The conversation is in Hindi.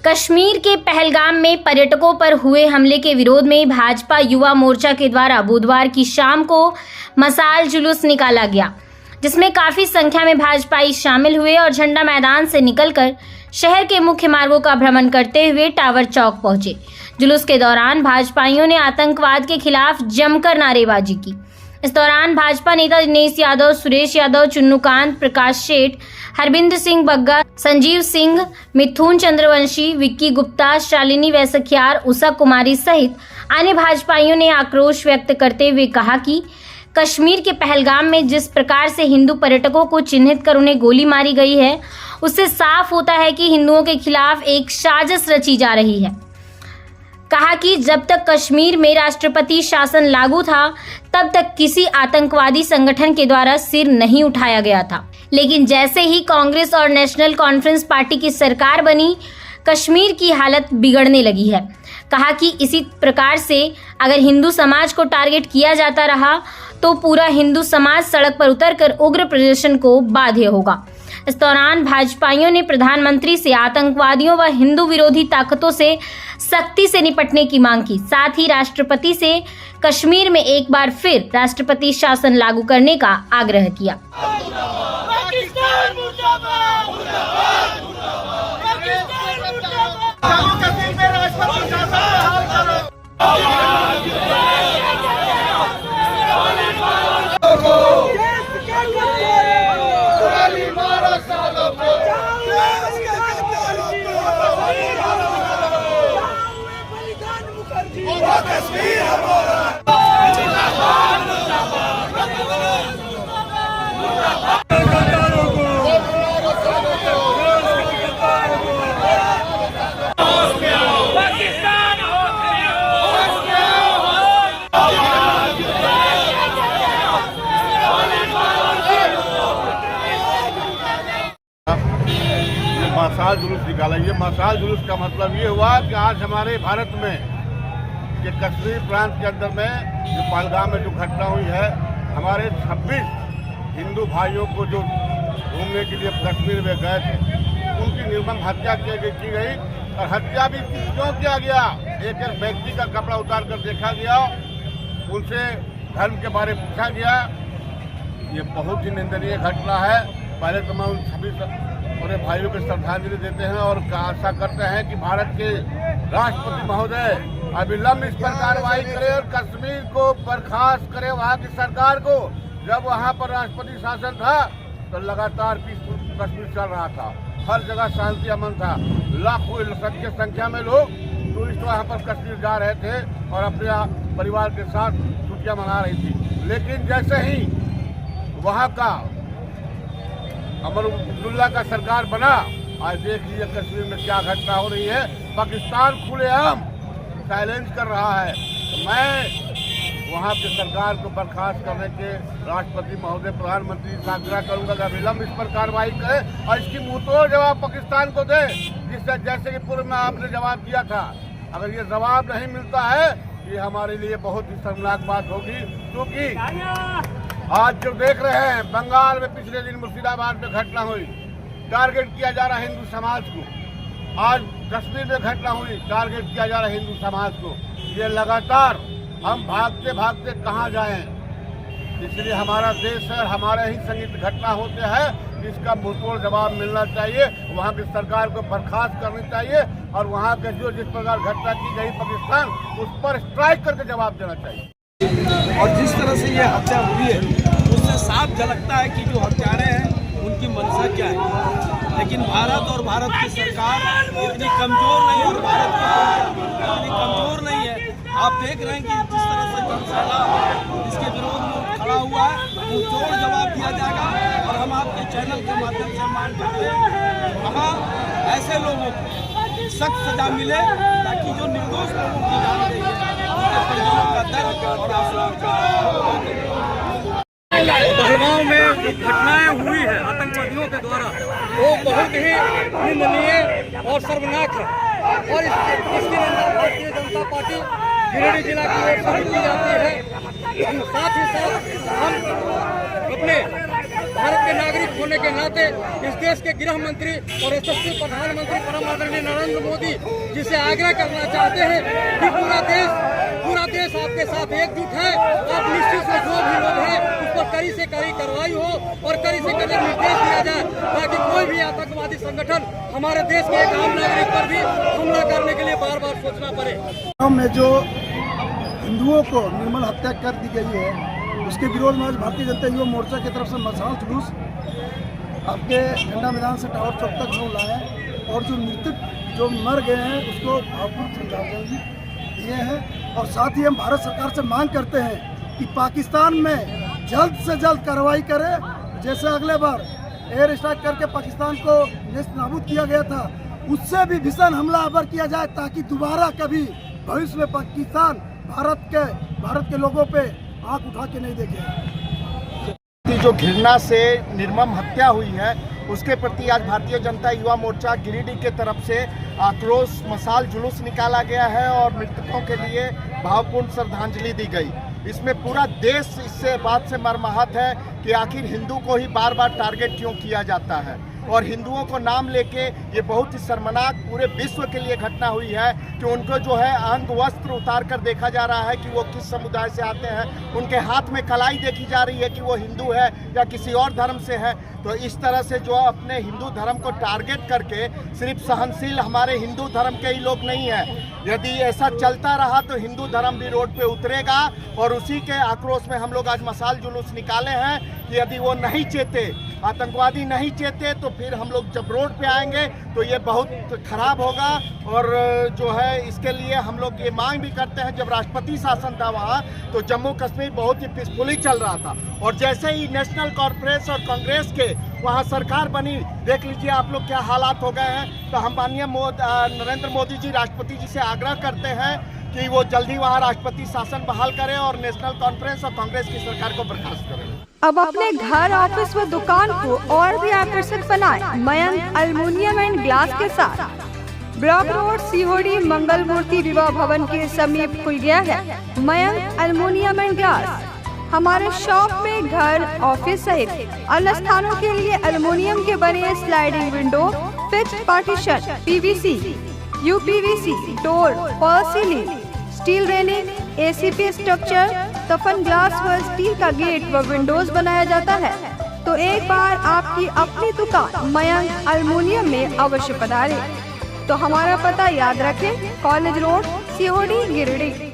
कश्मीर के पहलगाम में पर्यटकों पर हुए हमले के विरोध में भाजपा युवा मोर्चा के द्वारा बुधवार की शाम को मशाल जुलूस निकाला गया, जिसमें काफी संख्या में भाजपाई शामिल हुए और झंडा मैदान से निकलकर शहर के मुख्य मार्गों का भ्रमण करते हुए टावर चौक पहुंचे। जुलूस के दौरान भाजपाइयों ने आतंकवाद के खिलाफ जमकर नारेबाजी की। इस दौरान भाजपा नेता दिनेश यादव, सुरेश यादव, चुन्नूकांत, प्रकाश सेठ, हरबिंदर सिंह बग्गा, संजीव सिंह, मिथुन चंद्रवंशी, विक्की गुप्ता, शालिनी वैसखियार, उषा कुमारी सहित अन्य भाजपाइयों ने आक्रोश व्यक्त करते हुए कहा कि कश्मीर के पहलगाम में जिस प्रकार से हिंदू पर्यटकों को चिन्हित कर उन्हें गोली मारी गई है, उससे साफ होता है कि हिंदुओं के खिलाफ एक साजिश रची जा रही है। कहा कि जब तक कश्मीर में राष्ट्रपति शासन लागू था, तब तक किसी आतंकवादी संगठन के द्वारा सिर नहीं उठाया गया था, लेकिन जैसे ही कांग्रेस और नेशनल कॉन्फ्रेंस पार्टी की सरकार बनी, कश्मीर की हालत बिगड़ने लगी है। कहा कि इसी प्रकार से अगर हिंदू समाज को टारगेट किया जाता रहा तो पूरा हिंदू समाज सड़क पर उतरकर उग्र प्रदर्शन को बाध्य होगा। इस दौरान भाजपाइयों ने प्रधानमंत्री से आतंकवादियों व हिंदू विरोधी ताकतों से सख्ती से निपटने की मांग की। साथ ही राष्ट्रपति से कश्मीर में एक बार फिर राष्ट्रपति शासन लागू करने का आग्रह किया। मशाल जुलूस निकाला। ये मशाल जुलूस का मतलब ये हुआ कि आज हमारे भारत में कि कश्मीर प्रांत के अंदर में जो पहलगाम में जो घटना हुई है, हमारे 26 हिंदू भाइयों को जो घूमने के लिए कश्मीर में गए थे, उनकी निर्मम हत्या की गई। और हत्या भी क्यों किया गया? एक एक व्यक्ति का कपड़ा उतार कर देखा गया, उनसे धर्म के बारे में पूछा गया। ये बहुत ही निंदनीय घटना है। पहले तो मैं उन सभी पूरे भाइयों को श्रद्धांजलि देते हैं और आशा करते हैं कि भारत के राष्ट्रपति महोदय अविलंब इस पर कार्रवाई करे और कश्मीर को बर्खास्त करे। वहाँ की सरकार को, जब वहाँ पर राष्ट्रपति शासन था तो लगातार पीसफुल कश्मीर चल रहा था, हर जगह शांति अमन था, लाखों की संख्या में लोग टूरिस्ट वहाँ पर कश्मीर जा रहे थे और अपने परिवार के साथ छुट्टियाँ मना रही थी। लेकिन जैसे ही वहाँ का अब्दुल्ला का सरकार बना, आज देख लीजिए कश्मीर में क्या घटना हो रही है। पाकिस्तान खुलेआम चैलेंज कर रहा है। तो मैं वहाँ की सरकार को बर्खास्त करने के राष्ट्रपति महोदय, प्रधानमंत्री से आग्रह करूँगा कि विलंब इस पर कार्रवाई करें और इसकी मुंहतोड़ जवाब पाकिस्तान को दे, जिससे जैसे कि पूर्व में आपने जवाब दिया था। अगर ये जवाब नहीं मिलता है, ये हमारे लिए बहुत ही शर्मनाक बात होगी। क्योंकि आज जो देख रहे हैं, बंगाल में पिछले दिन मुर्शिदाबाद में घटना हुई, टारगेट किया जा रहा है हिंदू समाज को। आज कश्मीर में घटना हुई, टारगेट किया जा रहा है हिंदू समाज को। ये लगातार हम भागते भागते कहाँ जाएं? इसलिए हमारा देश है, हमारे ही संगीत घटना होते हैं, इसका मुंहतोड़ जवाब मिलना चाहिए। वहाँ की सरकार को बर्खास्त करनी चाहिए और वहाँ के जो जिस प्रकार घटना की गई पाकिस्तान, उस पर स्ट्राइक करके जवाब देना चाहिए। और जिस तरह से ये हत्या हुई है, उससे साफ झलकता है कि जो हत्यारे हैं उनकी मंशा क्या है। लेकिन भारत और भारत की सरकार इतनी कमजोर नहीं और भारत की इतनी कमजोर नहीं है। आप देख रहे हैं कि जिस तरह से जनसैला इसके विरोध में खड़ा हुआ है, वो जोर जवाब दिया जाएगा। और हम आपके चैनल के माध्यम से मांग करते हैं, वहाँ ऐसे लोगों को सख्त सजा मिले ताकि जो निर्दोष लोगों की जान गई है, उनके परिजनों का दर्द और पहलगाम में जो घटनाएं हुई है आतंकवादियों के द्वारा, वो बहुत ही निंदनीय और शर्मनाक है। और इसकी निंदा भारतीय जनता पार्टी गिरिडीह जिला की ओर से की जाती है। साथ ही साथ हम अपने भारत के नागरिक होने के नाते इस देश के गृह मंत्री और यशस्वी प्रधानमंत्री परम आदरणीय नरेंद्र मोदी जिसे आग्रह करना चाहते हैं कि पूरा देश आपके साथ एकजुट है। आप निश्चित से जो भी लोग हैं उस पर कड़ी से कड़ी कार्रवाई हो और कड़ी से कड़ी निर्देश दिया जाए ताकि कोई भी आतंकवादी संगठन हमारे देश के एक आम नागरिक पर भी हमला करने के लिए बार बार सोचना पड़े। में जो हिंदुओं को निर्मल हत्या कर दी गई है उसके विरोध में आज भारतीय जनता युवा मोर्चा की तरफ से मशाल जुलूस आपके झंडा मैदान से टावर चौक तक हम लाए और जो मृतक जो मर गए हैं उसको भावपूर्ण श्रद्धांजलि दिए हैं। और साथ ही हम भारत सरकार से मांग करते हैं कि पाकिस्तान में जल्द से जल्द कार्रवाई करे, जैसे अगले बार एयर स्ट्राइक करके पाकिस्तान को नेस्त नाबूद किया गया था उससे भी भीषण हमला अबर किया जाए ताकि दोबारा कभी भविष्य में पाकिस्तान भारत के लोगों पे आंख उठा के नहीं देखे। जो घृणा से निर्मम हत्या हुई है उसके प्रति आज भारतीय जनता युवा मोर्चा गिरिडीह के तरफ से आक्रोश मशाल जुलूस निकाला गया है और मृतकों के लिए भावपूर्ण श्रद्धांजलि दी गई। इसमें पूरा देश इससे बात से मर्माहत है कि आखिर हिंदू को ही बार बार टारगेट क्यों किया जाता है और हिंदुओं को नाम लेके ये बहुत ही शर्मनाक पूरे विश्व के लिए घटना हुई है कि उनको जो है अंग वस्त्र उतार कर देखा जा रहा है कि वो किस समुदाय से आते हैं, उनके हाथ में कलाई देखी जा रही है कि वो हिंदू है या किसी और धर्म से है। तो इस तरह से जो अपने हिंदू धर्म को टारगेट करके सिर्फ सहनशील हमारे हिंदू धर्म के ही लोग नहीं है। यदि ऐसा चलता रहा तो हिंदू धर्म भी रोड पे उतरेगा और उसी के आक्रोश में हम लोग आज मशाल जुलूस निकाले हैं कि यदि वो नहीं चेते, आतंकवादी नहीं चेते तो फिर हम लोग जब रोड पे आएंगे तो ये बहुत खराब होगा। और जो है इसके लिए हम लोग ये मांग भी करते हैं, जब राष्ट्रपति शासन था वहाँ तो जम्मू कश्मीर बहुत ही पीसफुली चल रहा था और जैसे ही नेशनल कॉन्फ्रेंस और कांग्रेस के वहाँ सरकार बनी, देख लीजिए आप लोग क्या हालात हो गए हैं। तो हम माननीय नरेंद्र मोदी जी राष्ट्रपति जी से आग्रह करते हैं कि वो जल्दी वहाँ राष्ट्रपति शासन बहाल करें और नेशनल कॉन्फ्रेंस और कांग्रेस की सरकार को बर्खास्त करें। अब अपने घर, ऑफिस व दुकान को और भी आकर्षक बनाएं मयंक एल्युमिनियम एंड ग्लास के साथ। ब्लॉक रोड सीहोड़ी मंगल मूर्ति विवाह भवन के समीप खुल गया है मयंक एल्युमिनियम एंड ग्लास। हमारे शॉप में घर, ऑफिस सहित अन्य स्थानों के लिए एल्युमिनियम के बने sliding window, fixed partition, PVC, UPVC door, fall ceiling, steel railing, ACP structure, toughen glass व स्टील का गेट व विंडोज बनाया जाता है। तो एक बार आपकी अपनी दुकान मयंक एल्युमिनियम में अवश्य पधारें। तो हमारा पता याद रखें, कॉलेज रोड, सीहोड़ी, गिरिडीह।